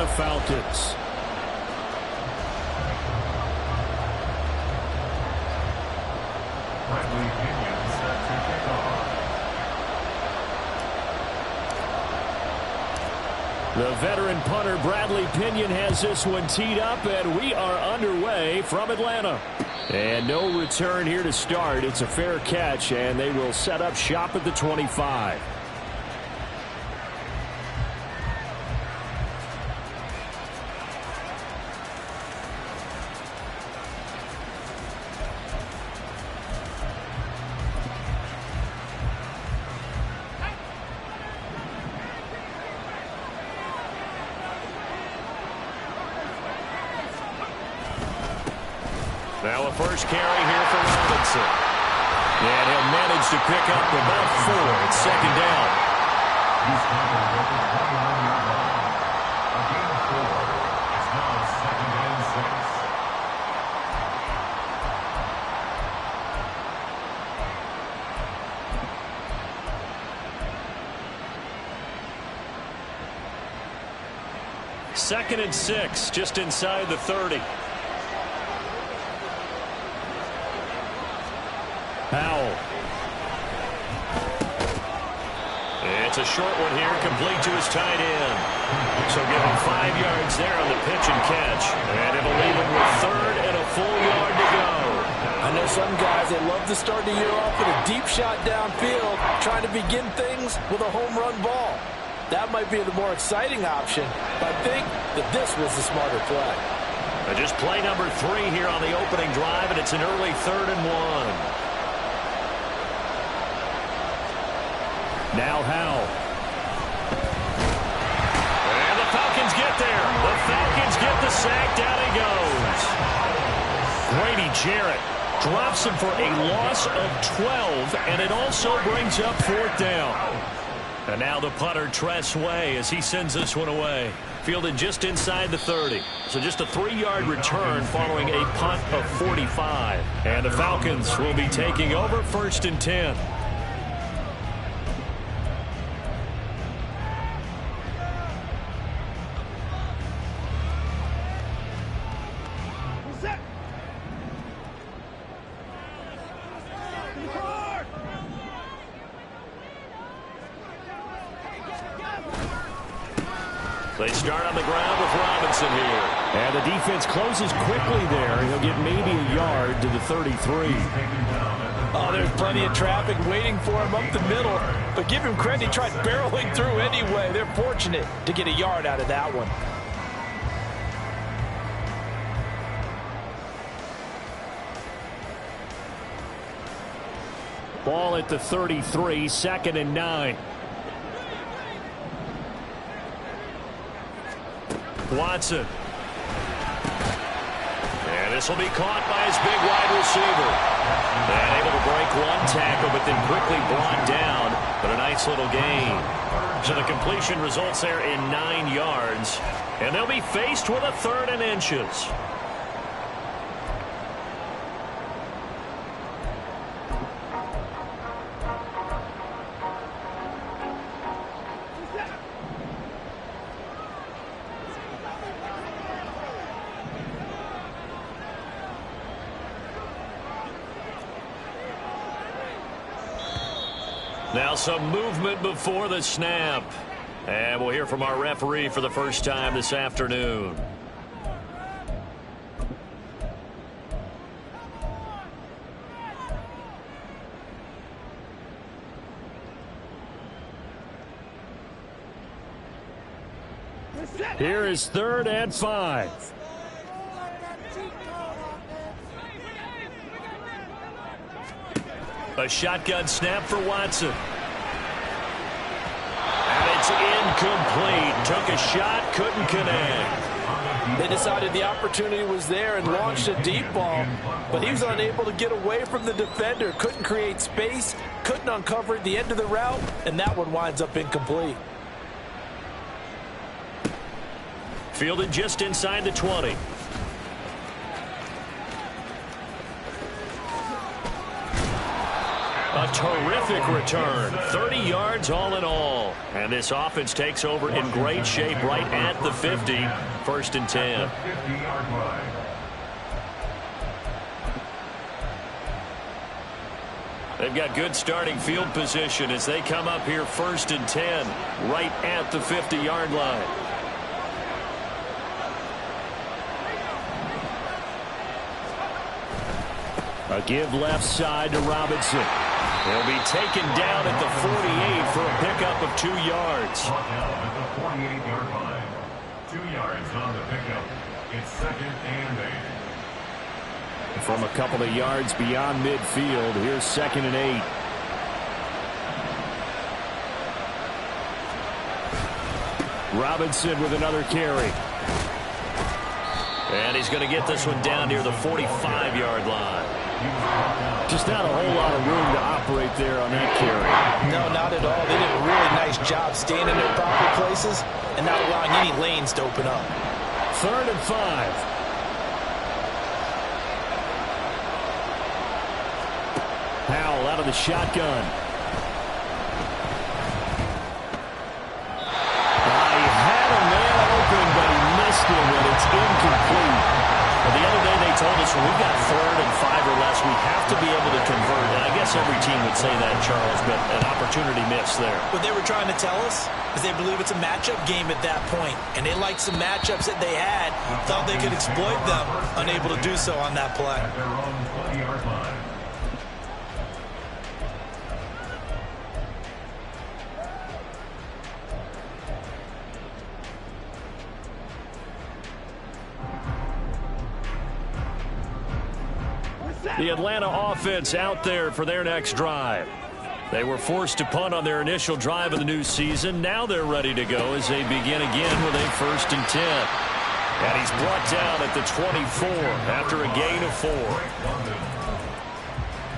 the Falcons. Bradley Pinion set to kick off. The veteran punter Bradley Pinion has this one teed up, and we are underway from Atlanta. And no return here to start. It's a fair catch, and they will set up shop at the 25. Now a first carry here for Robinson. And he'll manage to pick up about 4. It's second down. He's tackled at the 21-yard line. A gain of 4. It's now second and 6. Second and 6, just inside the 30. Powell. It's a short one here, complete to his tight end. So give him 5 yards there on the pitch and catch. And it'll leave him with 3rd and a full yard to go. I know some guys, they love to start the year off with a deep shot downfield, trying to begin things with a home run ball. That might be the more exciting option, but I think that this was the smarter play. Just play number 3 here on the opening drive, and it's an early 3rd and 1. Now Howell. And the Falcons get there. The Falcons get the sack. Down he goes. Grady Jarrett drops him for a loss of 12, and it also brings up 4th down. And now the punter, Tress Way, as he sends this one away. Fielded just inside the 30. So just a 3-yard return following a punt of 45. And the Falcons will be taking over 1st and 10. They start on the ground with Robinson here. And the defense closes quickly there. He'll get maybe a yard to the 33. Oh, there's plenty of traffic waiting for him up the middle. But give him credit, he tried barreling through anyway. They're fortunate to get a yard out of that one. Ball at the 33, 2nd and 9. Watson. And this will be caught by his big wide receiver. And able to break one tackle, but then quickly brought down. But a nice little gain. So the completion results there in 9 yards. And they'll be faced with a 3rd and inches. Now some movement before the snap. And we'll hear from our referee for the first time this afternoon. Here is 3rd and 5. A shotgun snap for Watson. And it's incomplete. Took a shot, couldn't connect. They decided the opportunity was there and launched a deep ball, but he was unable to get away from the defender. Couldn't create space, couldn't uncover the end of the route, and that one winds up incomplete. Fielded just inside the 20. A terrific return. 30 yards all in all. And this offense takes over in great shape right at the 50. 1st and 10. 50-yard line. They've got good starting field position as they come up here 1st and 10 right at the 50-yard line. A give left side to Robinson. He'll be taken down at the 48 for a pickup of 2 yards. Brought down at the 48-yard line. 2 yards on the pickup. It's 2nd and 8. From a couple of yards beyond midfield, here's 2nd and 8. Robinson with another carry. And he's going to get this one down near the 45-yard line. Just not a whole lot of room to operate there on that carry. No, not at all. They did a really nice job staying in their proper places and not allowing any lanes to open up. 3rd and 5. Powell out of the shotgun. He had a man open, but he missed him, and it's incomplete. Well, the other day they told us when we've got 3rd and 5 or less, we have to be able to convert. And I guess every team would say that, Charles, but an opportunity missed there. What they were trying to tell us is they believe it's a matchup game at that point, and they liked some matchups that they had, thought they could exploit them, unable to do so on that play. At their own 20-yard line. The Atlanta offense out there for their next drive. They were forced to punt on their initial drive of the new season. Now they're ready to go as they begin again with a 1st and 10. And he's brought down at the 24 after a gain of 4.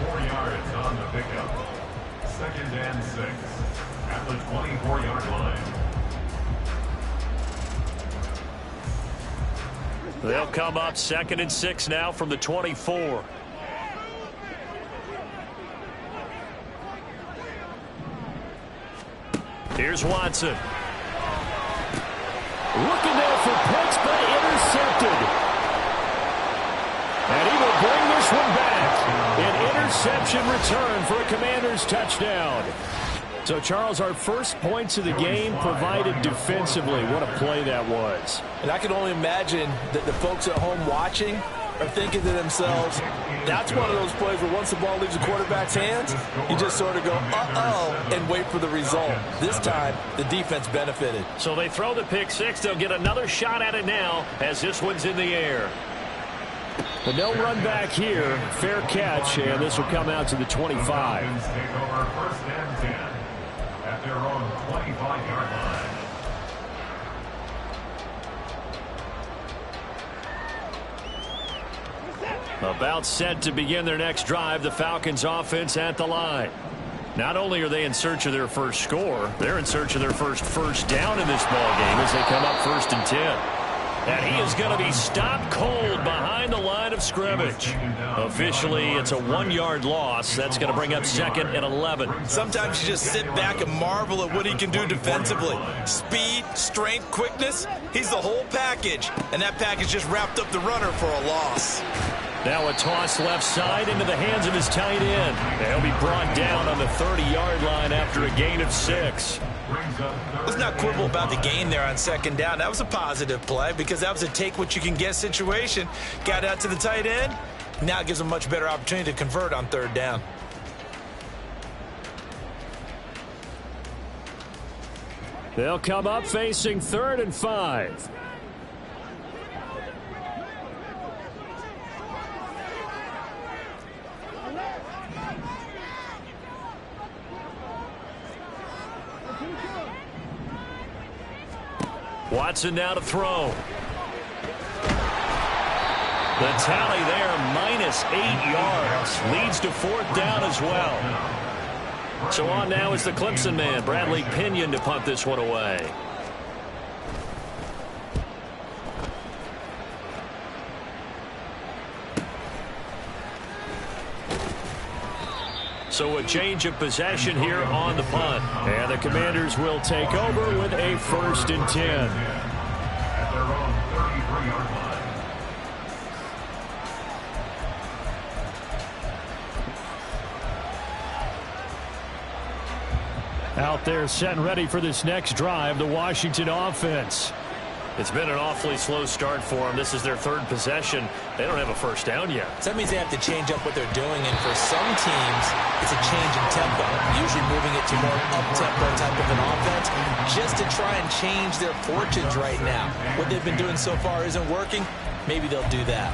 4 yards on the pickup. 2nd and 6 at the 24-yard line. They'll come up 2nd and 6 now from the 24. Here's Watson. Looking there for Pitts, but intercepted. And he will bring this one back. An interception return for a Commanders touchdown. So, Charles, our first points of the game provided defensively. What a play that was. And I can only imagine that the folks at home watching are thinking to themselves, that's one of those plays where once the ball leaves the quarterback's hands, you just sort of go, uh-oh, and wait for the result. This time, the defense benefited. So they throw the pick six. They'll get another shot at it now as this one's in the air. But no run back here. Fair catch, and this will come out to the 25. Falcons take over 1st and 10 at their own 25-yard line. About set to begin their next drive, the Falcons offense at the line. Not only are they in search of their first score, they're in search of their first down in this ballgame as they come up 1st and 10. And he is going to be stopped cold behind the line of scrimmage. Officially, it's a 1-yard loss. That's going to bring up 2nd and 11. Sometimes you just sit back and marvel at what he can do defensively. Speed, strength, quickness, he's the whole package. And that package just wrapped up the runner for a loss. Now a toss left side into the hands of his tight end. They'll be brought down on the 30-yard line after a gain of 6. Let's not quibble about the gain there on 2nd down. That was a positive play because that was a take-what-you-can-get situation. Got out to the tight end. Now it gives him a much better opportunity to convert on 3rd down. They'll come up facing 3rd and 5. Watson now to throw. The tally there, -8 yards. Leads to 4th down as well. So on now is the Clemson man, Bradley Pinion, to punt this one away. So a change of possession here on the punt. And the Commanders will take over with a 1st and 10. At their own 33-yard line. Out there set and ready for this next drive, the Washington offense. It's been an awfully slow start for them. This is their 3rd possession. They don't have a first down yet. So that means they have to change up what they're doing, and for some teams, it's a change in tempo, usually moving it to more up-tempo type of an offense, just to try and change their fortunes right now. What they've been doing so far isn't working. Maybe they'll do that.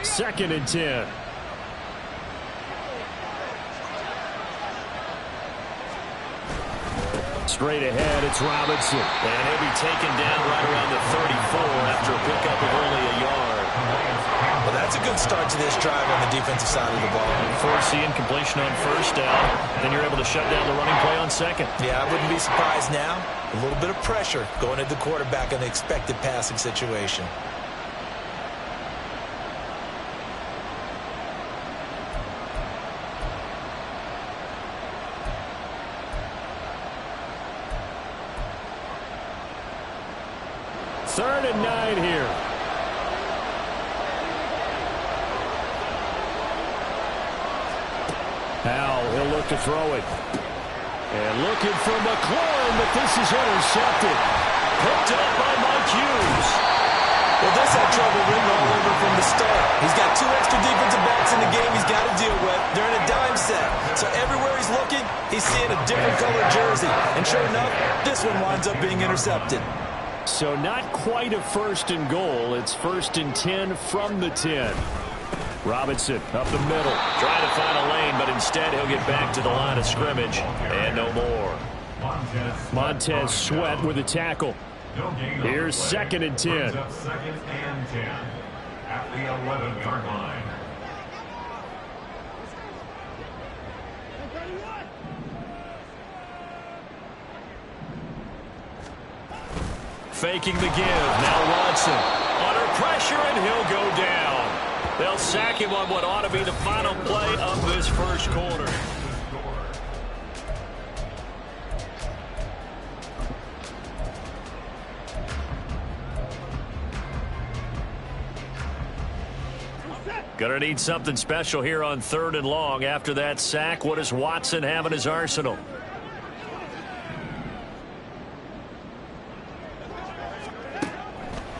Second and 10. Straight ahead, it's Robinson. And he'll be taken down right around the 34 after a pickup of only a yard. Well, that's a good start to this drive on the defensive side of the ball. Force the incompletion on 1st down. Then you're able to shut down the running play on 2nd. Yeah, I wouldn't be surprised now. A little bit of pressure going at the quarterback in the expected passing situation. Third and 9 here. Now he'll look to throw it. And looking for McLaurin, but this is intercepted. Picked up by Mike Hughes. Well, this had trouble written all over from the start. He's got 2 extra defensive backs in the game he's got to deal with. They're in a dime set. So everywhere he's looking, he's seeing a different color jersey. And sure enough, this one winds up being intercepted. So not quite a 1st and goal. It's 1st and 10 from the 10. Robinson up the middle. Trying to find a lane, but instead he'll get back to the line of scrimmage. And no more. Montez Sweat with a tackle. Here's 2nd and 10. 2nd and 10 at the 11-yard line. Faking the give. Now Watson under pressure, and he'll go down. They'll sack him on what ought to be the final play of this 1st quarter. Gonna need something special here on 3rd and long. After that sack, what does Watson have in his arsenal?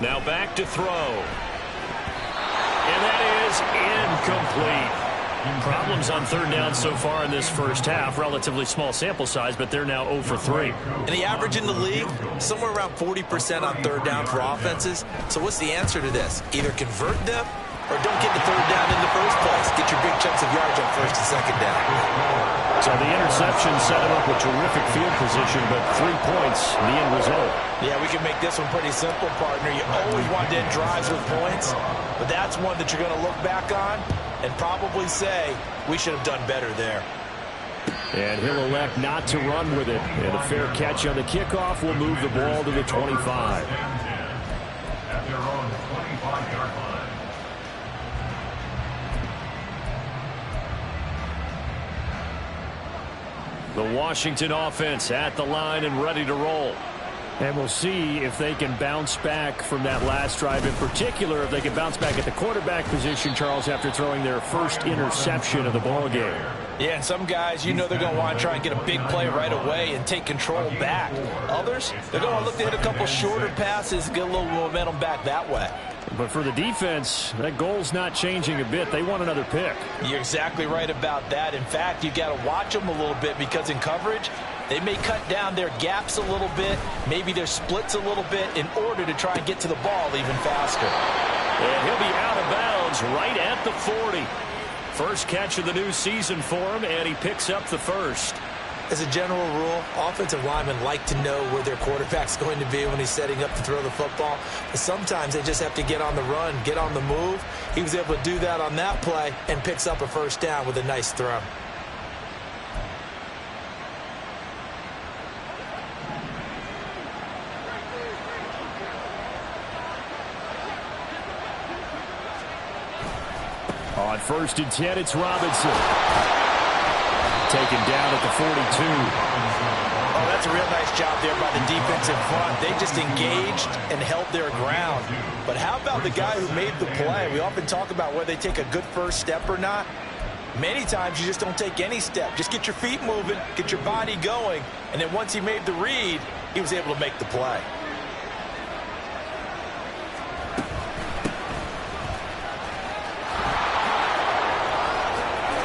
Now back to throw. And that is incomplete. Problems on 3rd down so far in this 1st half. Relatively small sample size, but they're now 0 for 3. And the average in the league, somewhere around 40% on 3rd down for offenses. So what's the answer to this? Either convert them or don't get the 3rd down in the first place. Get your big chunks of yards on 1st and 2nd down. So the interception set him up with terrific field position, but 3 points, the end result. Yeah, we can make this one pretty simple, partner. You always want to end drives with points, but that's one that you're going to look back on and probably say, we should have done better there. And he'll elect not to run with it. And a fair catch on the kickoff will move the ball to the 25. At their own 25-yard line. The Washington offense at the line and ready to roll. And we'll see if they can bounce back from that last drive. In particular, if they can bounce back at the quarterback position, Charles, after throwing their first interception of the ball game. Yeah, and some guys, you know they're going to want to try and get a big play right away and take control back. Others, they're going to look to hit a couple shorter passes, get a little momentum back that way. But for the defense, that goal's not changing a bit. They want another pick. You're exactly right about that. In fact, you got to watch them a little bit because in coverage, they may cut down their gaps a little bit, maybe their splits a little bit in order to try and get to the ball even faster. And he'll be out of bounds right at the 40. First catch of the new season for him, and he picks up the first. As a general rule, offensive linemen like to know where their quarterback's going to be when he's setting up to throw the football. But sometimes they just have to get on the run, get on the move. He was able to do that on that play and picks up a first down with a nice throw. 1st and 10, it's Robinson. Taken down at the 42. Oh, that's a real nice job there by the defense in front. They just engaged and held their ground. But how about the guy who made the play? We often talk about whether they take a good first step or not. Many times you just don't take any step. Just get your feet moving, get your body going, and then once he made the read, he was able to make the play.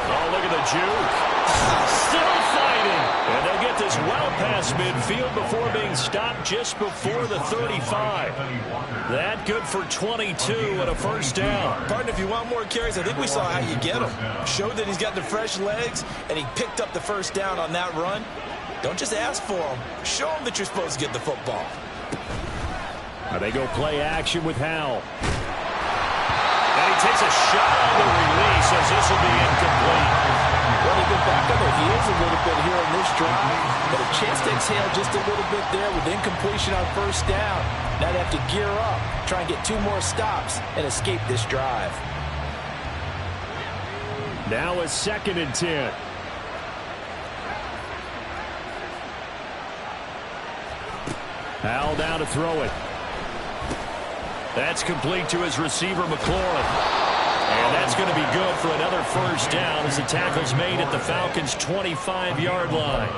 Oh, look at the juke. Still fighting. And they'll get this well past midfield before being stopped just before the 35. That good for 22 and a 1st down. Partner, if you want more carries, I think we saw how you get him. Showed that he's got the fresh legs, and he picked up the 1st down on that run. Don't just ask for him. Show him that you're supposed to get the football. They go play action with Howell. And he takes a shot on the release as this will be incomplete. Well, they've been back on their heels a little bit here in this drive, but a chance to exhale just a little bit there with incompletion on 1st down. Now they have to gear up, try and get 2 more stops, and escape this drive. Now a 2nd and 10. Howell down to throw it. That's complete to his receiver, McLaurin. And that's going to be good for another 1st down as the tackle's made at the Falcons' 25-yard line.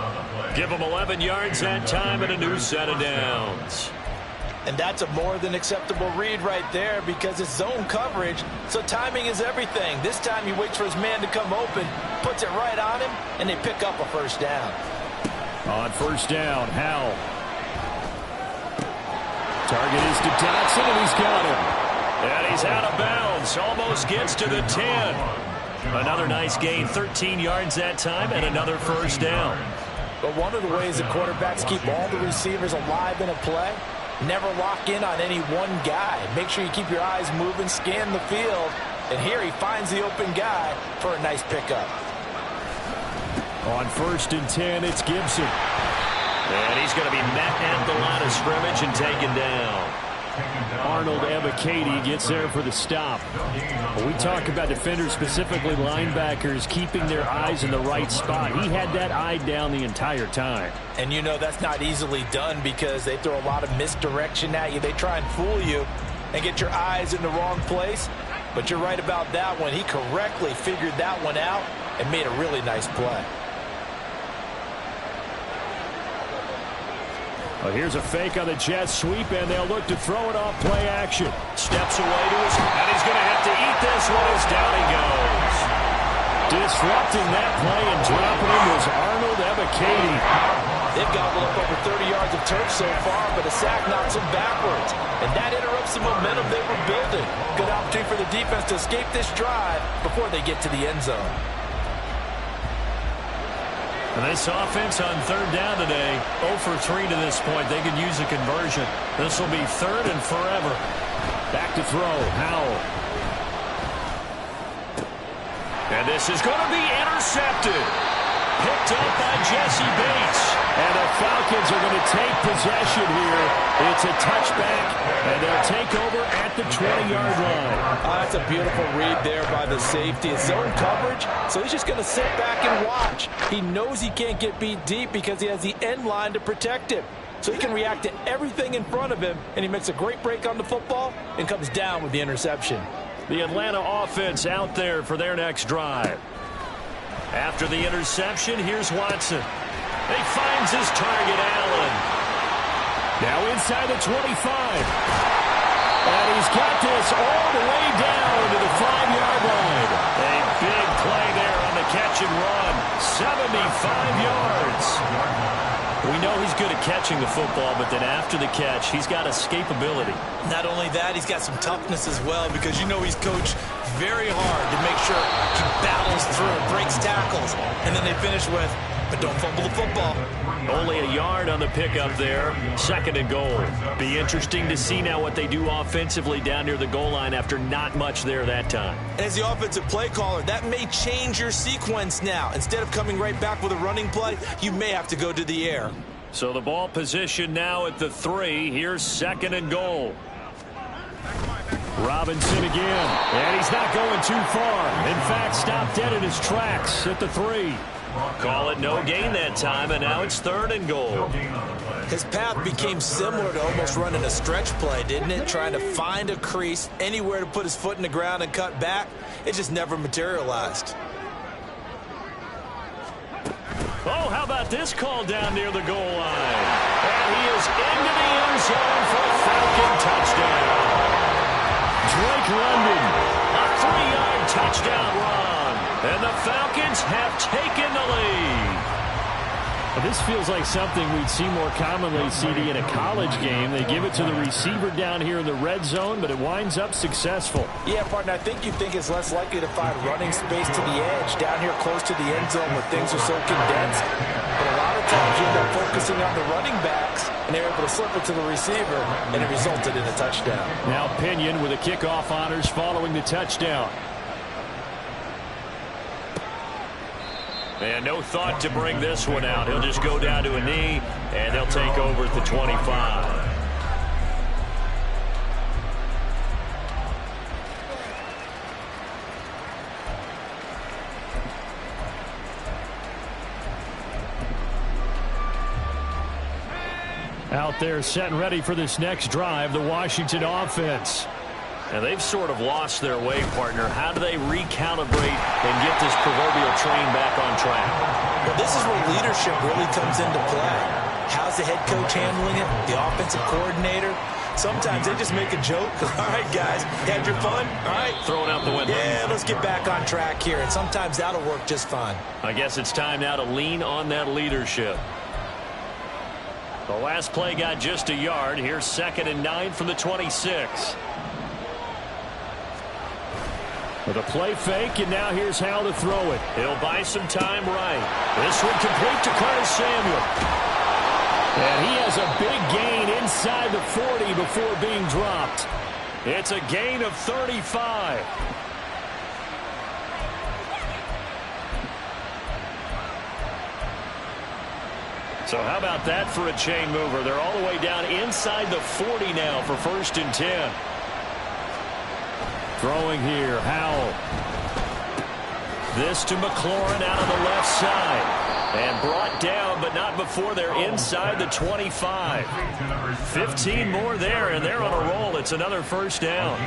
Give them 11 yards that time and a new set of downs. And that's a more than acceptable read right there because it's zone coverage, so timing is everything. This time he waits for his man to come open, puts it right on him, and they pick up a 1st down. On 1st down, Howell. Target is to Dotson, and he's got him. And he's out of bounds. Almost gets to the 10. Another nice gain, 13 yards that time, and another 1st down. But one of the ways that quarterbacks keep all the receivers alive in a play, never lock in on any one guy. Make sure you keep your eyes moving, scan the field. And here he finds the open guy for a nice pickup. On 1st and 10, it's Gibson. And he's going to be met at the line of scrimmage and taken down. Arnold Ebiketie gets there for the stop. When we talk about defenders, specifically linebackers, keeping their eyes in the right spot, he had that eye down the entire time. And you know that's not easily done because they throw a lot of misdirection at you. They try and fool you and get your eyes in the wrong place. But you're right about that one. He correctly figured that one out and made a really nice play. Well, here's a fake on the jet sweep, and they'll look to throw it off play action. Steps away to his, and he's going to have to eat this one as down he goes. Disrupting that play and dropping him was Arnold Ebiketie. They've gobbled up over 30 yards of turf so far, but a sack knocks them backwards. And that interrupts the momentum they were building. Good opportunity for the defense to escape this drive before they get to the end zone. And this offense on 3rd down today, 0 for 3 to this point. They could use a conversion. This will be 3rd and forever. Back to throw, Howell. And this is going to be intercepted. Picked up by Jesse Bates. And the Falcons are going to take possession here. It's a touchback, and they'll take over at the 20-yard line. That's a beautiful read there by the safety. It's zone coverage, so he's just going to sit back and watch. He knows he can't get beat deep because he has the end line to protect him. So he can react to everything in front of him, and he makes a great break on the football and comes down with the interception. The Atlanta offense out there for their next drive. After the interception, here's Watson. He finds his target, Allen. Now inside the 25. And he's got this all the way down to the 5-yard line. A big play there on the catch and run. 75 yards. We know he's good at catching the football, but then after the catch, he's got escapability. Not only that, he's got some toughness as well because you know he's coached very hard to make sure he battles through, breaks tackles, and then they finish with, but don't fumble the football. Only a yard on the pickup there. 2nd and goal. Be interesting to see now what they do offensively down near the goal line after not much there that time. As the offensive play caller, that may change your sequence now. Instead of coming right back with a running play, you may have to go to the air. So the ball position now at the 3. Here's 2nd and goal. Robinson again. And he's not going too far. In fact, stopped dead in his tracks at the 3. Call it no gain that time, and now it's 3rd and goal. His path became similar to almost running a stretch play, didn't it? Trying to find a crease, anywhere to put his foot in the ground and cut back. It just never materialized. Oh, how about this call down near the goal line? And he is into the end zone for a Falcon touchdown. Drake London, a 3-yard touchdown run. And the Falcons have taken the lead. Well, this feels like something we'd see more commonly, CD, in a college game. They give it to the receiver down here in the red zone, but it winds up successful. Yeah, partner, I think you think it's less likely to find running space to the edge down here close to the end zone where things are so condensed. But a lot of times you end up focusing on the running backs, and they're able to slip it to the receiver, and it resulted in a touchdown. Now Pinion with the kickoff honors following the touchdown. And no thought to bring this one out. He'll just go down to a knee, and they'll take over at the 25. Out there set and ready for this next drive, the Washington offense. And they've sort of lost their way, partner. How do they recalibrate and get this proverbial train back on track? Well, this is where leadership really comes into play. How's the head coach handling it? The offensive coordinator? Sometimes they just make a joke. All right, guys, you had your fun? All right. Throw it out the window. Yeah, let's get back on track here. And sometimes that'll work just fine. I guess it's time now to lean on that leadership. The last play got just a yard. Here's 2nd and 9 from the 26. With a play fake, and now here's how to throw it. He'll buy some time right. This one complete to Curtis Samuel. And he has a big gain inside the 40 before being dropped. It's a gain of 35. So how about that for a chain mover? They're all the way down inside the 40 now for 1st and 10. Throwing here, Howell. This to McLaurin out of the left side. And brought down, but not before they're inside the 25. 15 more there, and they're on a roll. It's another 1st down.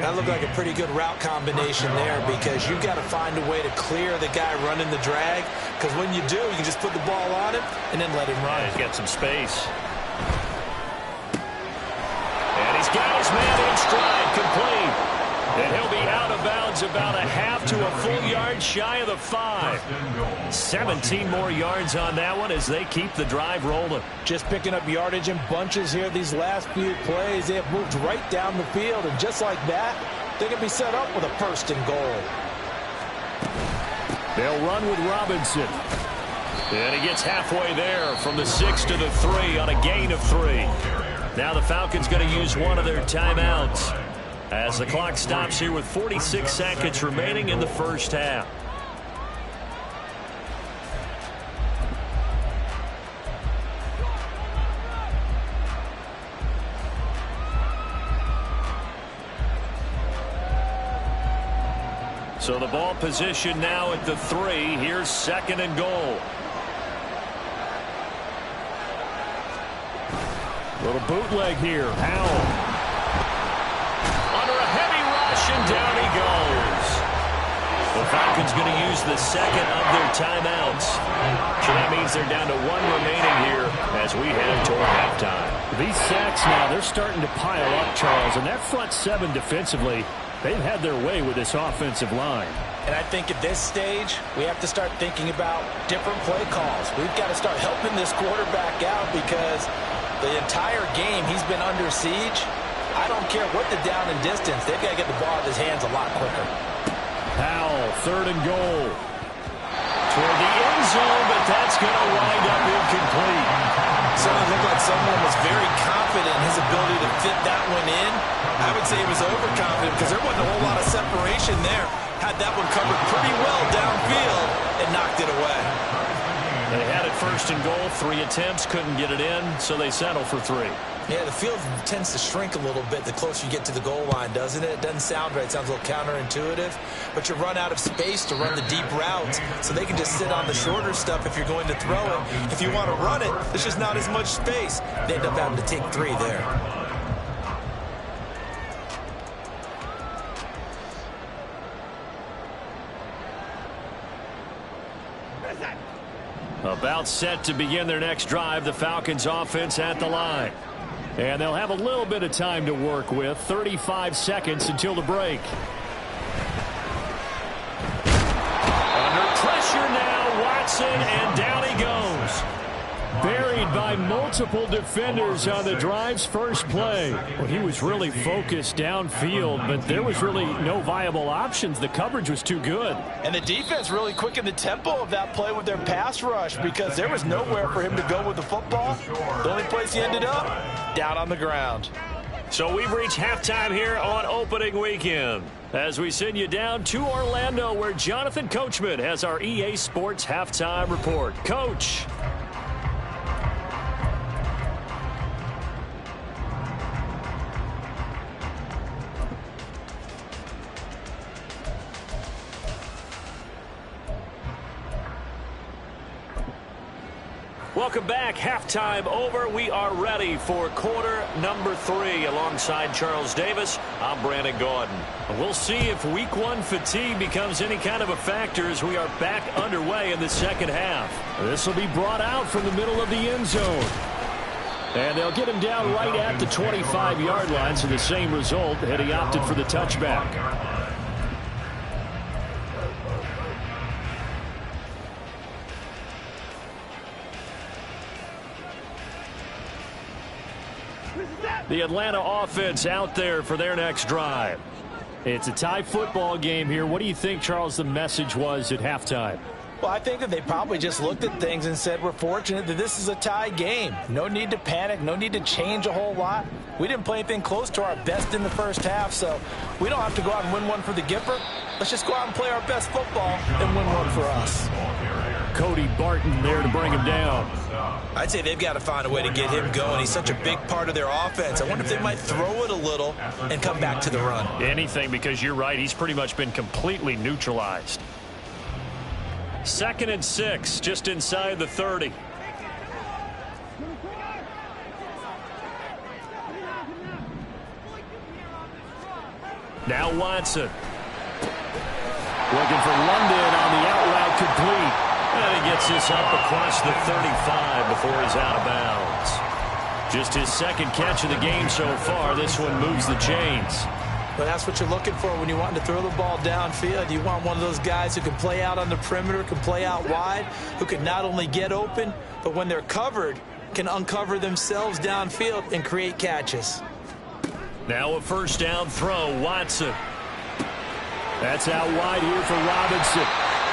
That looked like a pretty good route combination there because you've got to find a way to clear the guy running the drag. Because when you do, you can just put the ball on him and then let him run. Yeah, he's got some space. And he's got his man in stride, complete. And he'll be out of bounds about a half to a full yard shy of the 5. 17 more yards on that one as they keep the drive rolling. Just picking up yardage in bunches here these last few plays. They have moved right down the field, and just like that, they can be set up with a 1st and goal. They'll run with Robinson. And he gets halfway there from the 6 to the 3 on a gain of 3. Now the Falcons going to use one of their timeouts as the clock stops here with 46 seconds remaining in the 1st half. So the ball position now at the 3. Here's 2nd and goal. Little bootleg here. Howell. And down he goes. The Falcons going to use the 2nd of their timeouts. So that means they're down to 1 remaining here as we head toward halftime. These sacks now, they're starting to pile up, Charles. And that front 7 defensively, they've had their way with this offensive line. And I think at this stage, we have to start thinking about different play calls. We've got to start helping this quarterback out because the entire game he's been under siege. I don't care what the down and distance. They've got to get the ball in his hands a lot quicker. Howell, 3rd and goal. Toward the end zone, but that's going to wind up incomplete. Certainly looked like someone was very confident in his ability to fit that one in. I would say he was overconfident because there wasn't a whole lot of separation there. Had that one covered pretty well downfield and knocked it away. They had it 1st and goal, 3 attempts, couldn't get it in, so they settle for 3. Yeah, the field tends to shrink a little bit the closer you get to the goal line, doesn't it? It doesn't sound right. It sounds a little counterintuitive. But you run out of space to run the deep routes, so they can just sit on the shorter stuff if you're going to throw it. If you want to run it, there's just not as much space. They end up having to take 3 there. About set to begin their next drive, the Falcons offense at the line. And they'll have a little bit of time to work with, 35 seconds until the break. Under pressure now, Watson, and down he goes. Buried by multiple defenders on the drive's first play. Well, he was really focused downfield, but there was really no viable options. The coverage was too good. And the defense really quickened the tempo of that play with their pass rush because there was nowhere for him to go with the football. The only place he ended up, down on the ground. So we've reached halftime here on opening weekend, as we send you down to Orlando, where Jonathan Coachman has our EA Sports halftime report. Coach. Welcome back. Halftime over. We are ready for quarter number 3. Alongside Charles Davis, I'm Brandon Gaudin. We'll see if week 1 fatigue becomes any kind of a factor as we are back underway in the second half. This will be brought out from the middle of the end zone. And they'll get him down right at the 25-yard line, so the same result had he opted for the touchback. The Atlanta offense out there for their next drive. It's a tie football game here. What do you think, Charles, the message was at halftime? Well, I think that they probably just looked at things and said, we're fortunate that this is a tie game. No need to panic. No need to change a whole lot. We didn't play anything close to our best in the first half, so we don't have to go out and win one for the Gipper. Let's just go out and play our best football and win one for us. Cody Barton there to bring him down. I'd say they've got to find a way to get him going. He's such a big part of their offense. I wonder if they might throw it a little and come back to the run. Anything, because you're right. He's pretty much been completely neutralized. 2nd and 6, just inside the 30. Now Watson. Looking for London on the out route complete. And he gets this up across the 35 before he's out of bounds. Just his second catch of the game so far. This one moves the chains. But that's what you're looking for when you want to throw the ball downfield. You want one of those guys who can play out on the perimeter, can play out wide, who can not only get open, but when they're covered, can uncover themselves downfield and create catches. Now a first down throw, Watson. That's out wide here for Robinson.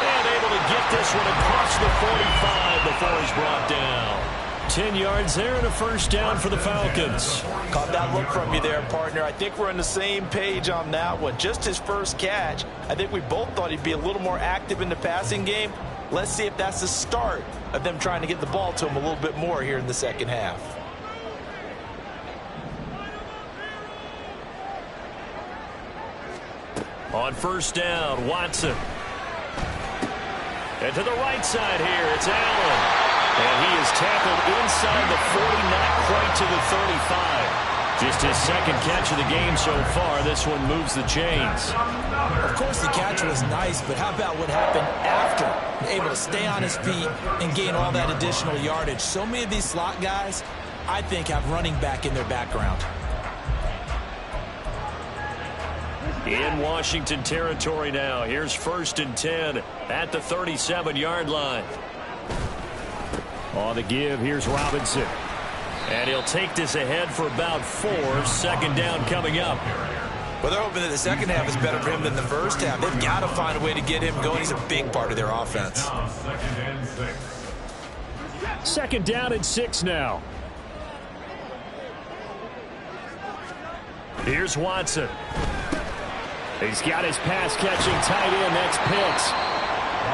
And able to get this one across the 45 before he's brought down. 10 yards there and a first down for the Falcons. Caught that look from you there, partner. I think we're on the same page on that one. Just his first catch. I think we both thought he'd be a little more active in the passing game. Let's see if that's the start of them trying to get the ball to him a little bit more here in the second half. On first down, Watson. And to the right side here, it's Allen. And he is tackled inside the 40, not quite to the 35. Just his second catch of the game so far. This one moves the chains. Of course, the catch was nice, but how about what happened after? Able to stay on his feet and gain all that additional yardage. So many of these slot guys, I think, have running back in their background. In Washington territory now. Here's 1st and 10 at the 37-yard line. On the give, here's Robinson. And he'll take this ahead for about 4. 2nd down coming up. Well, they're hoping that the second half is better for him than the first half. They've got to find a way to get him going. He's a big part of their offense. 2nd down and 6 now. Here's Watson. He's got his pass-catching tight end. That's Pitts.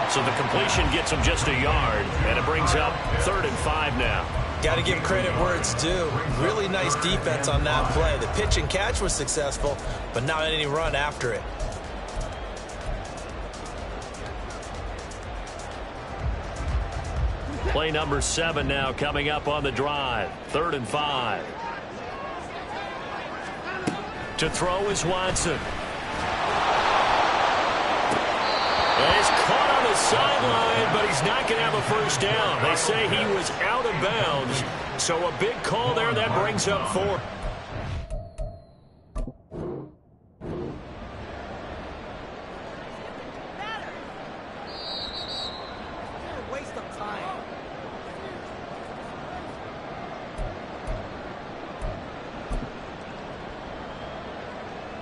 So the completion gets him just a yard, and it brings up 3rd and 5 now. Got to give credit where it's due. Really nice defense on that play. The pitch and catch was successful, but not any run after it. Play number 7 now coming up on the drive. 3rd and 5. To throw is Watson. He's caught on the sideline, but he's not going to have a first down. They say he was out of bounds, so a big call there. That brings up 4.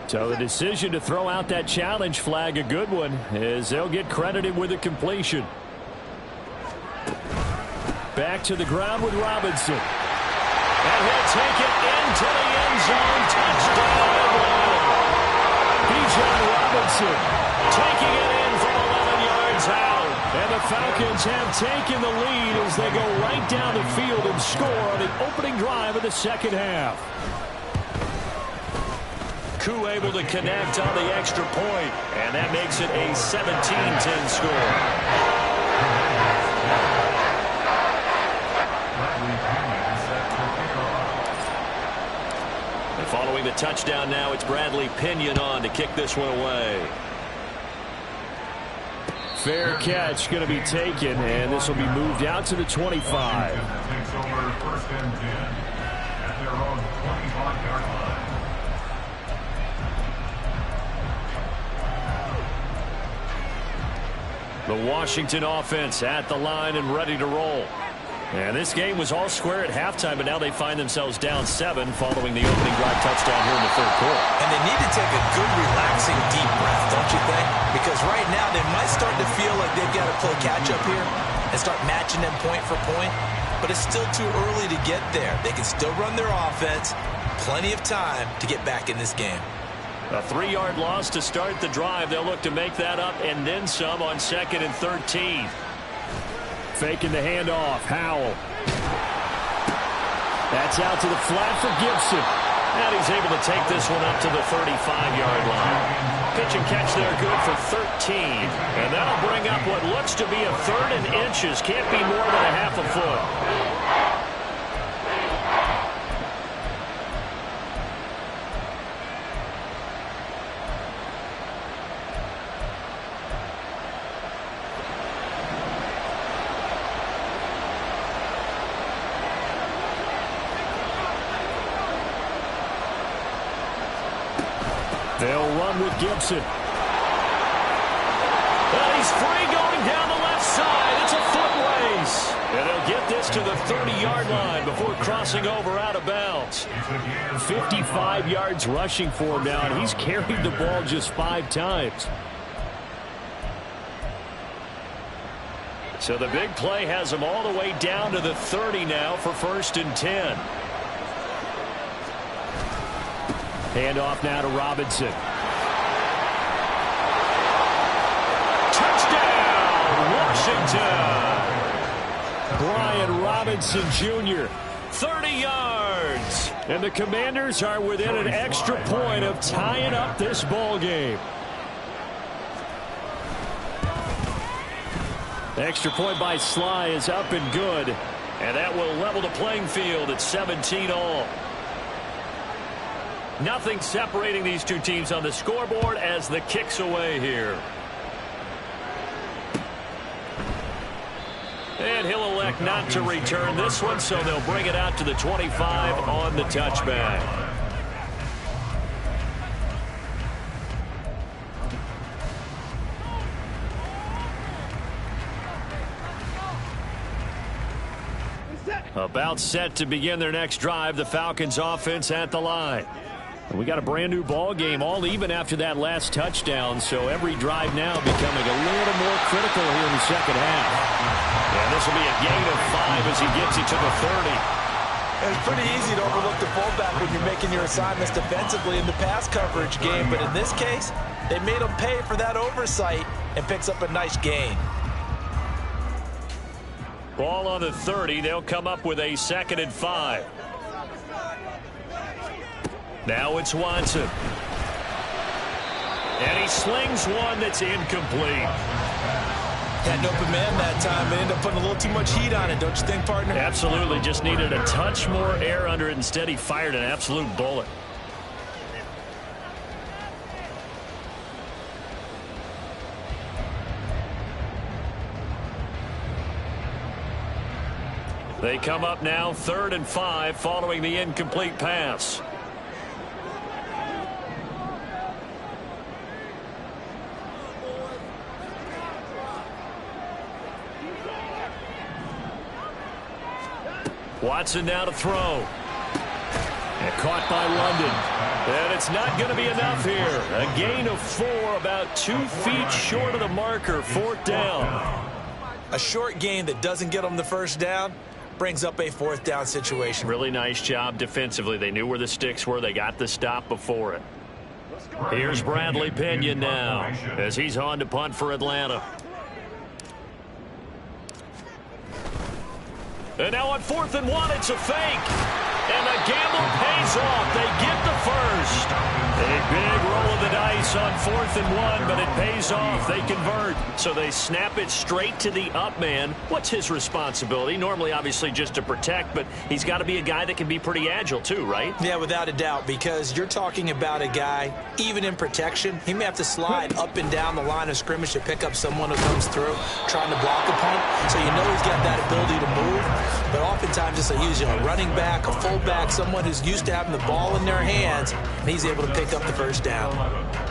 So the decision to throw out that challenge flag, a good one, as they'll get credited with a completion. Back to the ground with Robinson. And he'll take it into the end zone. Touchdown! Bijan Robinson taking it in from 11 yards out. And the Falcons have taken the lead as they go right down the field and score on the opening drive of the second half. Koo able to connect on the extra point, and that makes it a 17-10 score. And following the touchdown now, it's Bradley Pinion on to kick this one away. Fair catch going to be taken, and this will be moved out to the 25. Takes over 1st and 10 at their own 25-yard line. The Washington offense at the line and ready to roll. And this game was all square at halftime, but now they find themselves down 7 following the opening drive touchdown here in the 3rd quarter. And they need to take a good, relaxing, deep breath, don't you think? Because right now they might start to feel like they've got to play catch-up here and start matching them point for point. But it's still too early to get there. They can still run their offense. Plenty of time to get back in this game. A 3-yard loss to start the drive. They'll look to make that up and then some on 2nd and 13. Faking the handoff. Howell. That's out to the flat for Gibson. And he's able to take this one up to the 35-yard line. Pitch and catch there good for 13. And that'll bring up what looks to be a 3rd and inches. Can't be more than a half a foot. They'll run with Gibson. And he's free going down the left side. It's a foot race. And they'll get this to the 30-yard line before crossing over out of bounds. 55 yards rushing for him now, and he's carried the ball just 5 times. So the big play has him all the way down to the 30 now for 1st and 10. Handoff now to Robinson. Touchdown, Washington! Brian Robinson Jr. 30 yards. And the Commanders are within an extra point of tying up this ball game. The extra point by Sly is up and good. And that will level the playing field at 17-all. Nothing separating these two teams on the scoreboard as the kick's away here. And he'll elect not to return this one, so they'll bring it out to the 25 on the touchback. About set to begin their next drive, the Falcons offense at the line. We got a brand new ball game, all even after that last touchdown, so every drive now becoming a little more critical here in the second half. And this will be a gain of 5 as he gets it to the 30. It's pretty easy to overlook the fullback when you're making your assignments defensively in the pass coverage game, but in this case, they made him pay for that oversight and picks up a nice gain. Ball on the 30. They'll come up with a 2nd and 5. Now it's Watson. And he slings one that's incomplete. Had an open man that time. They ended up putting a little too much heat on it, don't you think, partner? Absolutely. Just needed a touch more air under it. Instead, he fired an absolute bullet. They come up now 3rd and 5 following the incomplete pass. Watson now to throw. And caught by London. And it's not going to be enough here. A gain of 4, about 2 feet short of the marker. 4th down. A short gain that doesn't get them the first down brings up a 4th down situation. Really nice job defensively. They knew where the sticks were. They got the stop before it. Here's Bradley Pinion now as he's on to punt for Atlanta. And now on 4th and 1, it's a fake. And the gamble pays off. They get the first. A big roll of the dice on 4th and 1, but it pays off. They convert. So they snap it straight to the up man. What's his responsibility? Normally, obviously, just to protect, but he's got to be a guy that can be pretty agile too, right? Yeah, without a doubt, because you're talking about a guy, even in protection, he may have to slide up and down the line of scrimmage to pick up someone who comes through trying to block a punt. So you know he's got that ability to move. But oftentimes it's usually a running back, a fullback, someone who's used to having the ball in their hands, and he's able to pick up the first down.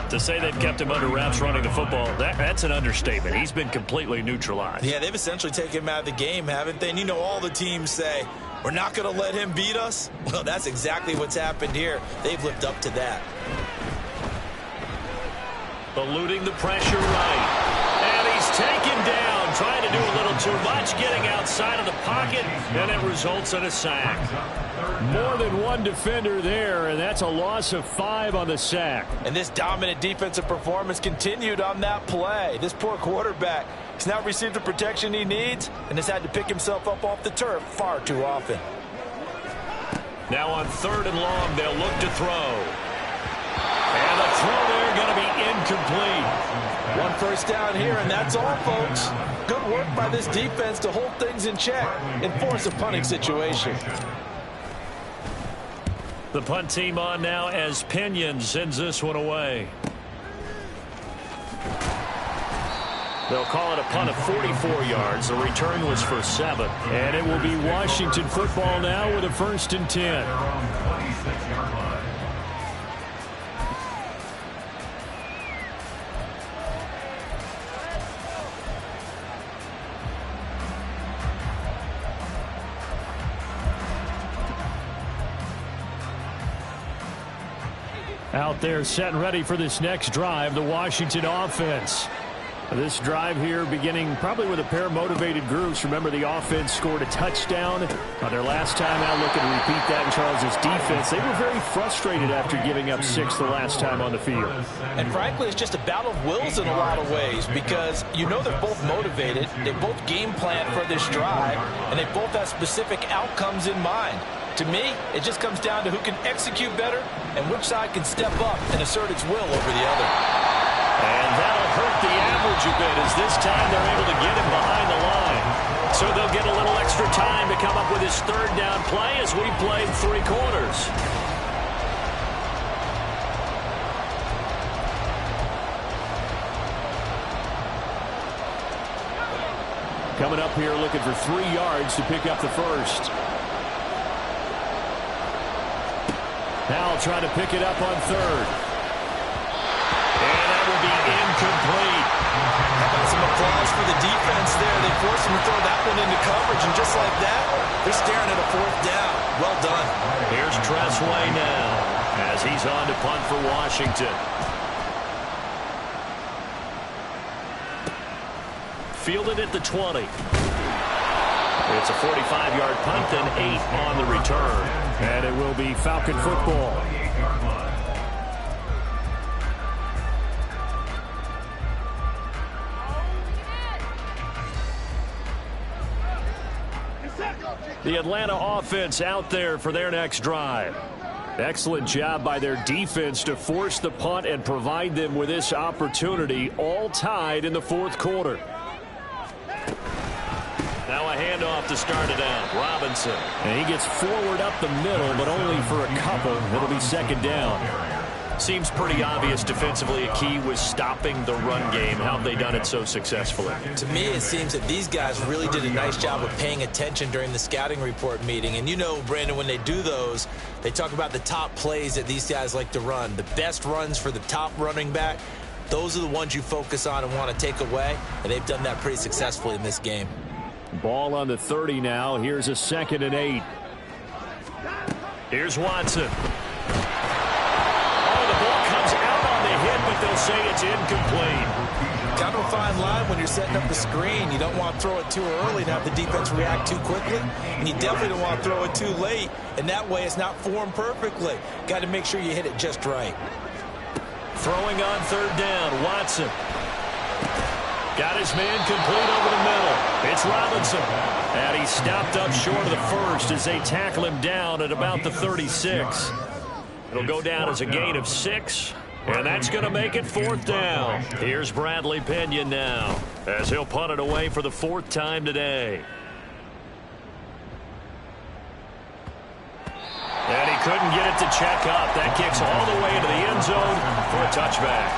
To say they've kept him under wraps running the football, that's an understatement. He's been completely neutralized. Yeah, they've essentially taken him out of the game, haven't they? And you know all the teams say, we're not going to let him beat us. Well, that's exactly what's happened here. They've lived up to that. Eluding the pressure right. And he's taken down, trying to do a little too much, getting outside of the pocket, and it results in a sack. More than one defender there, and that's a loss of 5 on the sack. And this dominant defensive performance continued on that play. This poor quarterback has not received the protection he needs and has had to pick himself up off the turf far too often. Now on 3rd and long, they'll look to throw. And the throw there going to be incomplete. 1 first down here, and that's all, folks. Good work by this defense to hold things in check and force a punting situation. The punt team on now as Pinion sends this one away. They'll call it a punt of 44 yards. The return was for 7. And it will be Washington football now with a 1st and 10. Out there set and ready for this next drive, the Washington offense. This drive here beginning probably with a pair of motivated groups. Remember, the offense scored a touchdown on their last time out. Looking to repeat that in Charles' defense. They were very frustrated after giving up 6 the last time on the field. And frankly, it's just a battle of wills in a lot of ways because you know they're both motivated. They both game plan for this drive, and they both have specific outcomes in mind. To me, it just comes down to who can execute better and which side can step up and assert its will over the other. And that'll hurt the average a bit as this time they're able to get him behind the line. So they'll get a little extra time to come up with his 3rd down play as we played 3 quarters. Coming up here looking for 3 yards to pick up the first. Now trying to pick it up on 3rd. And that will be incomplete. How about some applause for the defense there? They forced him to throw that one into coverage, and just like that, they're staring at a 4th down. Well done. Here's Tressway now as he's on to punt for Washington. Fielded at the 20. It's a 45-yard punt and 8 on the return. And it will be Falcon football. The Atlanta offense out there for their next drive. Excellent job by their defense to force the punt and provide them with this opportunity, all tied in the fourth quarter. Now a handoff to start it out. Robinson. And he gets forward up the middle, but only for a couple. It'll be second down. Seems pretty obvious defensively a key was stopping the run game. How have they done it so successfully? To me, it seems that these guys really did a nice job of paying attention during the scouting report meeting. And you know, Brandon, when they do those, they talk about the top plays that these guys like to run. The best runs for the top running back, those are the ones you focus on and want to take away. And they've done that pretty successfully in this game. Ball on the 30 now. Here's a 2nd and 8. Here's Watson. But they'll say it's incomplete. Kind of a fine line when you're setting up the screen. You don't want to throw it too early and have the defense react too quickly. And you definitely don't want to throw it too late. And that way it's not formed perfectly. Got to make sure you hit it just right. Throwing on 3rd down. Watson. Got his man complete over the middle. It's Robinson. And he stopped up short of the first as they tackle him down at about the 36. It'll go down as a gain of 6. And that's going to make it 4th down. Here's Bradley Pinion now as he'll punt it away for the 4th time today. And he couldn't get it to check up. That kicks all the way into the end zone for a touchback.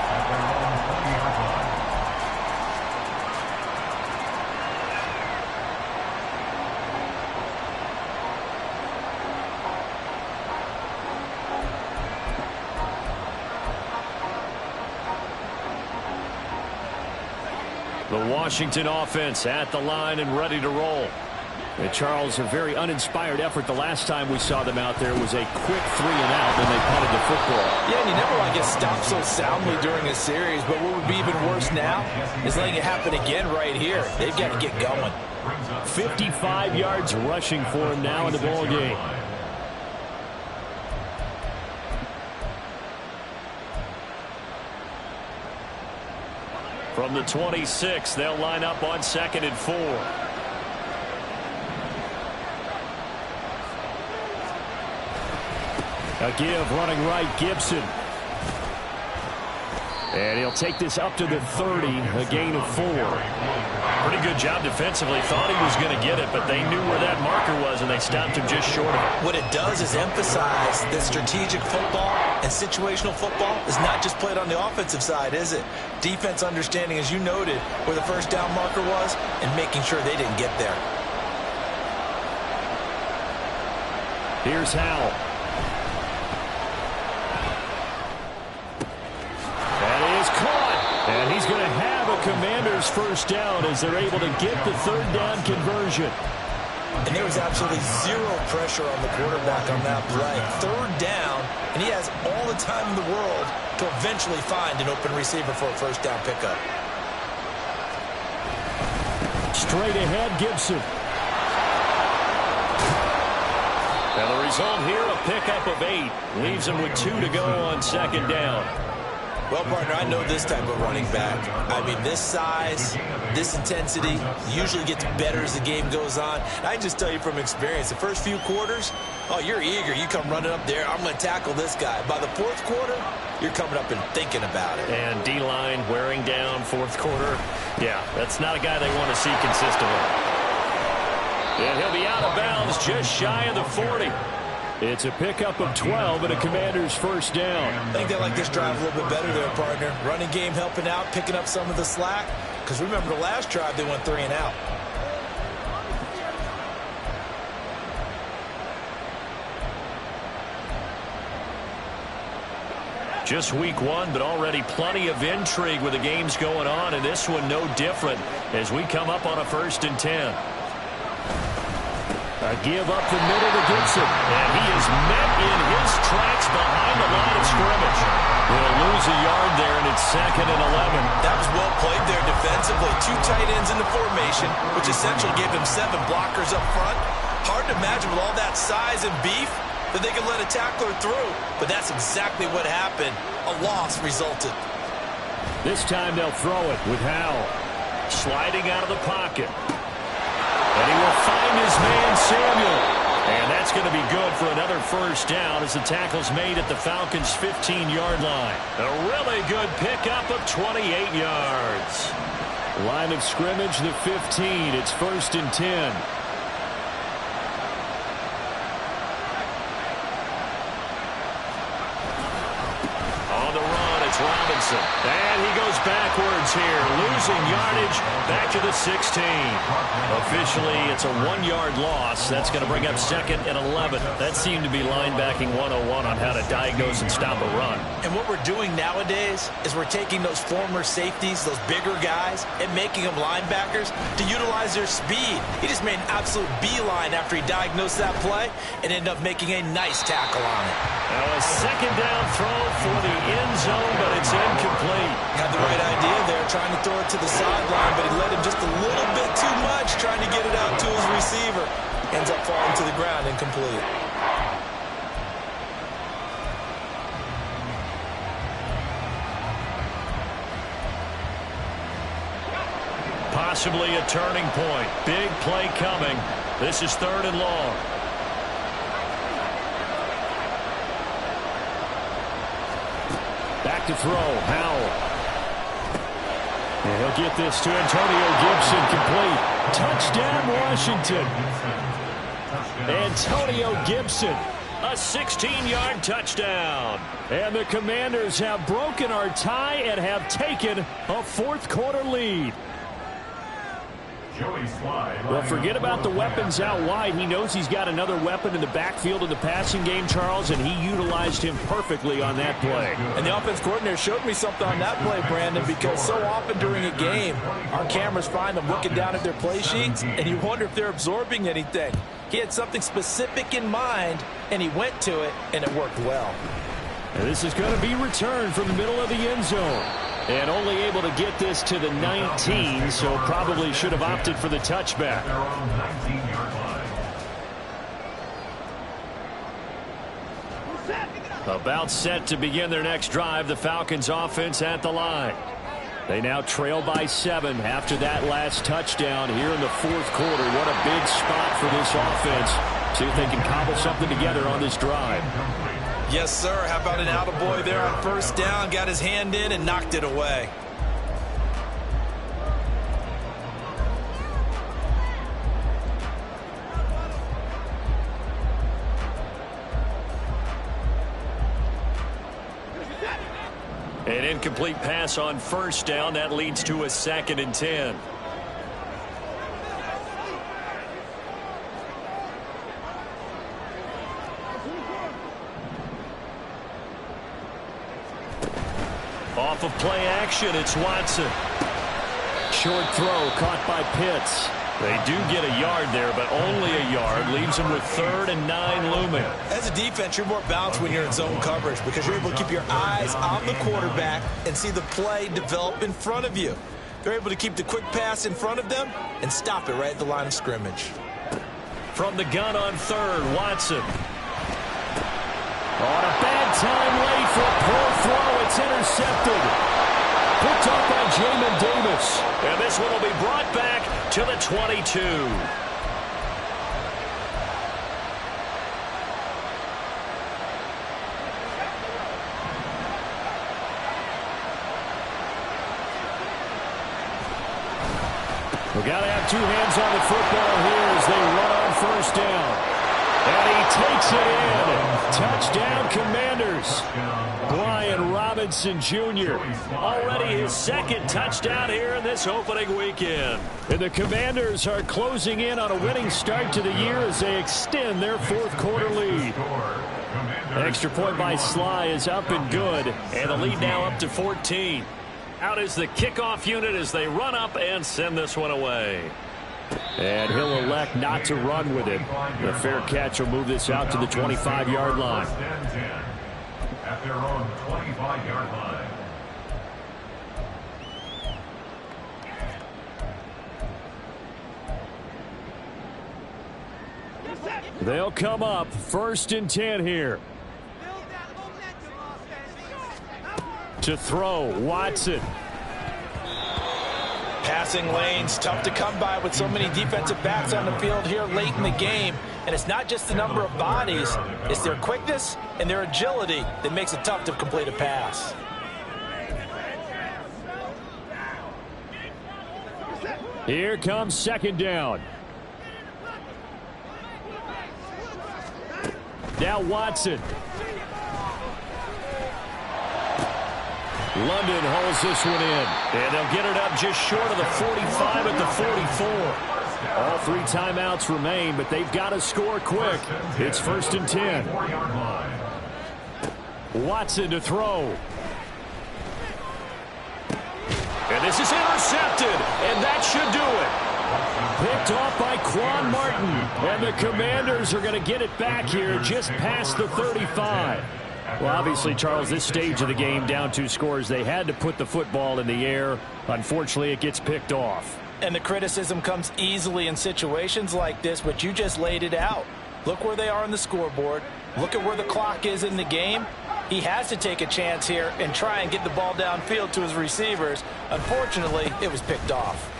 The Washington offense at the line and ready to roll. And Charles, a very uninspired effort the last time we saw them out there was a quick 3 and out, then they punted the football. Yeah, and you never want to get stopped so soundly during a series, but what would be even worse now is letting it happen again right here. They've got to get going. 55 yards rushing for him now in the ball game. From the 26, they'll line up on 2nd and 4. A give running right, Gibson. And he'll take this up to the 30, a gain of 4. Pretty good job defensively. Thought he was going to get it, but they knew where that marker was, and they stopped him just short of it. What it does is emphasize that strategic football and situational football is not just played on the offensive side, is it? Defense understanding, as you noted, where the 1st down marker was and making sure they didn't get there. Here's Howell. And he's going to have a Commanders 1st down as they're able to get the 3rd down conversion. And there was absolutely zero pressure on the quarterback on that play. 3rd down, and he has all the time in the world to eventually find an open receiver for a 1st down pickup. Straight ahead, Gibson. And the result here, a pickup of 8. Leaves him with 2 to go on 2nd down. Well, partner, I know this type of running back. I mean, this size, this intensity usually gets better as the game goes on. And I can just tell you from experience, the first few quarters, oh, you're eager. You come running up there, I'm going to tackle this guy. By the 4th quarter, you're coming up and thinking about it. And D-line wearing down 4th quarter. Yeah, that's not a guy they want to see consistently. And he'll be out of bounds just shy of the 40. It's a pickup of 12 and a Commanders 1st down. I think they like this drive a little bit better there, partner. Running game helping out, picking up some of the slack. Because remember the last drive, they went 3 and out. Just week 1, but already plenty of intrigue with the games going on, and this one no different as we come up on a 1st and 10. A give up the middle to Gibson. And he is met in his tracks behind the line of scrimmage. He'll lose a yard there, and it's 2nd and 11. That was well played there defensively. 2 tight ends in the formation, which essentially gave him 7 blockers up front. Hard to imagine with all that size and beef that they could let a tackler through. But that's exactly what happened. A loss resulted. This time they'll throw it with Howell. Sliding out of the pocket. And he will find his man, Sam going to be good for another first down as the tackle's made at the Falcons' 15-yard line. A really good pickup of 28 yards. Line of scrimmage, the 15. It's 1st and 10. On the run, it's Robinson. And he goes backwards here, losing yardage back to the 16. Officially, it's a 1-yard loss. That's going to bring up 2nd and 11. That seemed to be linebacking 101 on how to diagnose and stop a run. And what we're doing nowadays is we're taking those former safeties, those bigger guys, and making them linebackers to utilize their speed. He just made an absolute beeline after he diagnosed that play and ended up making a nice tackle on it. Now a 2nd down throw for the end zone, but it's incomplete. Had the right idea there, trying to throw it to the sideline, but he let him just a little bit too much, trying to get it out to his receiver. Ends up falling to the ground, incomplete. Possibly a turning point. Big play coming. This is 3rd and long. Back to throw, Howell. And he'll get this to Antonio Gibson, complete. Touchdown, Washington. Antonio Gibson. A 16-yard touchdown. And the Commanders have broken our tie and have taken a 4th quarter lead. Well, forget about the weapons out wide. He knows he's got another weapon in the backfield in the passing game, Charles, and he utilized him perfectly on that play. And the offense coordinator showed me something on that play, Brandon, because so often during a game, our cameras find them looking down at their play sheets, and you wonder if they're absorbing anything. He had something specific in mind, and he went to it, and it worked well. And this is going to be returned from the middle of the end zone. And only able to get this to the 19, so probably should have opted for the touchback. About set to begin their next drive, the Falcons offense at the line. They now trail by 7 after that last touchdown here in the 4th quarter. What a big spot for this offense. See if they can cobble something together on this drive. Yes, sir. How about an attaboy there on 1st down? Got his hand in and knocked it away. An incomplete pass on 1st down. That leads to a 2nd and 10. Off of play action, it's Watson. Short throw caught by Pitts. They do get a yard there, but only a yard. Leaves them with 3rd and 9 looming. As a defense, you're more balanced when you're in zone coverage because you're able to keep your eyes on the quarterback and see the play develop in front of you. They're able to keep the quick pass in front of them and stop it right at the line of scrimmage. From the gun on 3rd, Watson. On a bad time late for a poor throw. It's intercepted. Picked up by Jamin Davis. And this one will be brought back to the 22. We've got to have 2 hands on the football here as they run on 1st down. And he takes it in. Touchdown, Commanders. Brian Robinson Jr. Already his 2nd touchdown here in this opening weekend. And the Commanders are closing in on a winning start to the year as they extend their 4th quarter lead. Extra point by Sly is up and good. And the lead now up to 14. Out is the kickoff unit as they run up and send this one away. And he'll elect not to run with it. The fair catch will move this out to the 25-yard line. At their own 25-yard line. They'll come up 1st and 10 here. To throw, Watson. Passing lanes, tough to come by with so many defensive backs on the field here late in the game. And it's not just the number of bodies, it's their quickness and their agility that makes it tough to complete a pass. Here comes second down. Now Watson. London holds this one in. And they'll get it up just short of the 45 at the 44. All 3 timeouts remain, but they've got to score quick. It's 1st and 10. Watson to throw. And this is intercepted, and that should do it. Picked off by Quan Martin. And the Commanders are going to get it back here just past the 35. Well, obviously, Charles, this stage of the game, down 2 scores, they had to put the football in the air. Unfortunately, it gets picked off. And the criticism comes easily in situations like this, but you just laid it out. Look where they are on the scoreboard. Look at where the clock is in the game. He has to take a chance here and try and get the ball downfield to his receivers. Unfortunately, it was picked off.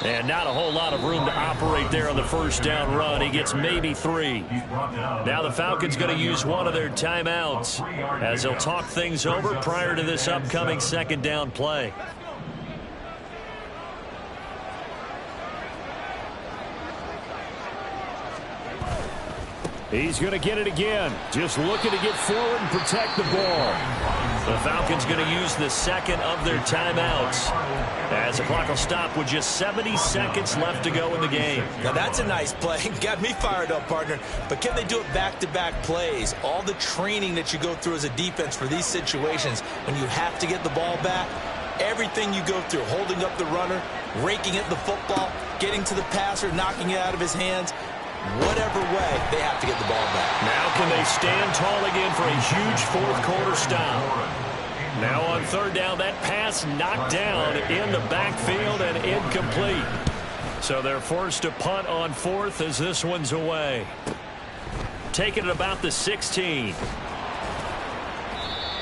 And not a whole lot of room to operate there on the first down run. He gets maybe 3. Now the Falcons going to use one of their timeouts as they'll talk things over prior to this upcoming second down play. He's going to get it again. Just looking to get forward and protect the ball. The Falcons going to use the second of their timeouts as the clock will stop with just 70 seconds left to go in the game. Now that's a nice play. Got me fired up, partner. But can they do it back-to-back plays? All the training that you go through as a defense for these situations when you have to get the ball back, everything you go through, holding up the runner, raking at the football, getting to the passer, knocking it out of his hands, whatever way, they have to get the ball back. Now can they stand tall again for a huge fourth-quarter stop? Now on third down, that pass knocked down in the backfield and incomplete. So they're forced to punt on fourth as this one's away. Taking it about the 16.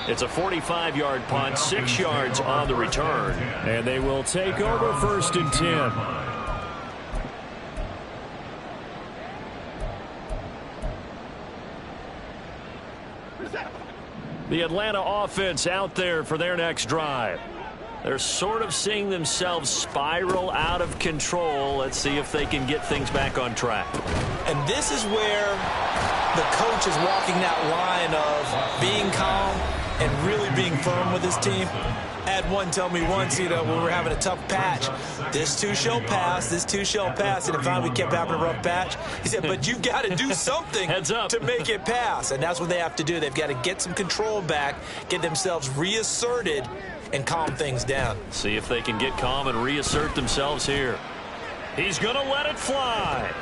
It's a 45-yard punt, 6 yards on the return. And they will take over 1st and 10. The Atlanta offense out there for their next drive. They're sort of seeing themselves spiral out of control. Let's see if they can get things back on track. And this is where the coach is walking that line of being calm and really being firm with his team. I had one tell me once, when we were having a tough patch, this too shall pass, this too shall pass, and finally we kept having a rough patch. He said, but you've got to do something Heads up. to make it pass, and that's what they have to do. They've got to get some control back, get themselves reasserted, and calm things down. See if they can get calm and reassert themselves here. He's going to let it fly.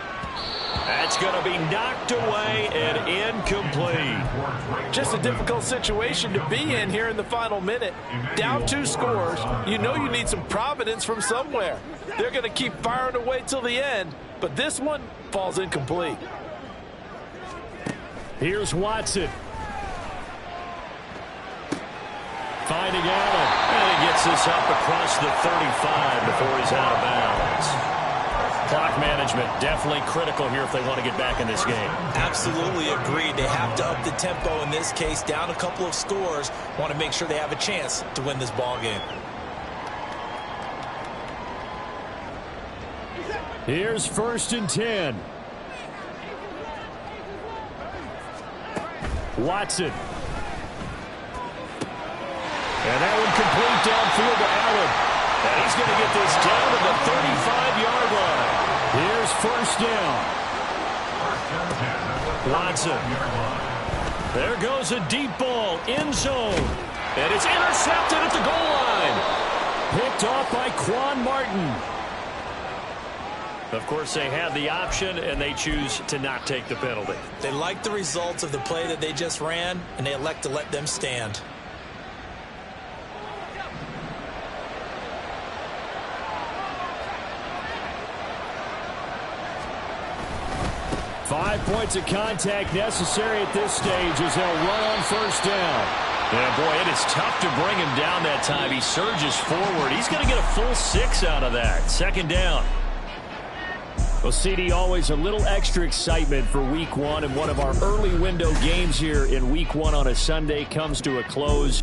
That's going to be knocked away and incomplete. Just a difficult situation to be in here in the final minute. Down 2 scores. You know you need some providence from somewhere. They're going to keep firing away till the end, but this one falls incomplete. Here's Watson. Finding Allen. And he gets this up across the 35 before he's out of bounds. Clock management definitely critical here if they want to get back in this game. Absolutely agreed. They have to up the tempo in this case. Down a couple of scores. Want to make sure they have a chance to win this ball game. Here's 1st and 10. Watson. And that one complete downfield to Allen. And he's going to get this down to the 35-yard line. Here's 1st down. Watson. There goes a deep ball, end zone. And it's intercepted at the goal line. Picked off by Quan Martin. Of course, they had the option, and they choose to not take the penalty. They like the results of the play that they just ran, and they elect to let them stand. Five points of contact necessary at this stage as they'll run on 1st down. Yeah, boy, it is tough to bring him down that time. He surges forward. He's going to get a full 6 out of that. Second down. Well, CD, always a little extra excitement for Week 1, and one of our early window games here in Week 1 on a Sunday comes to a close.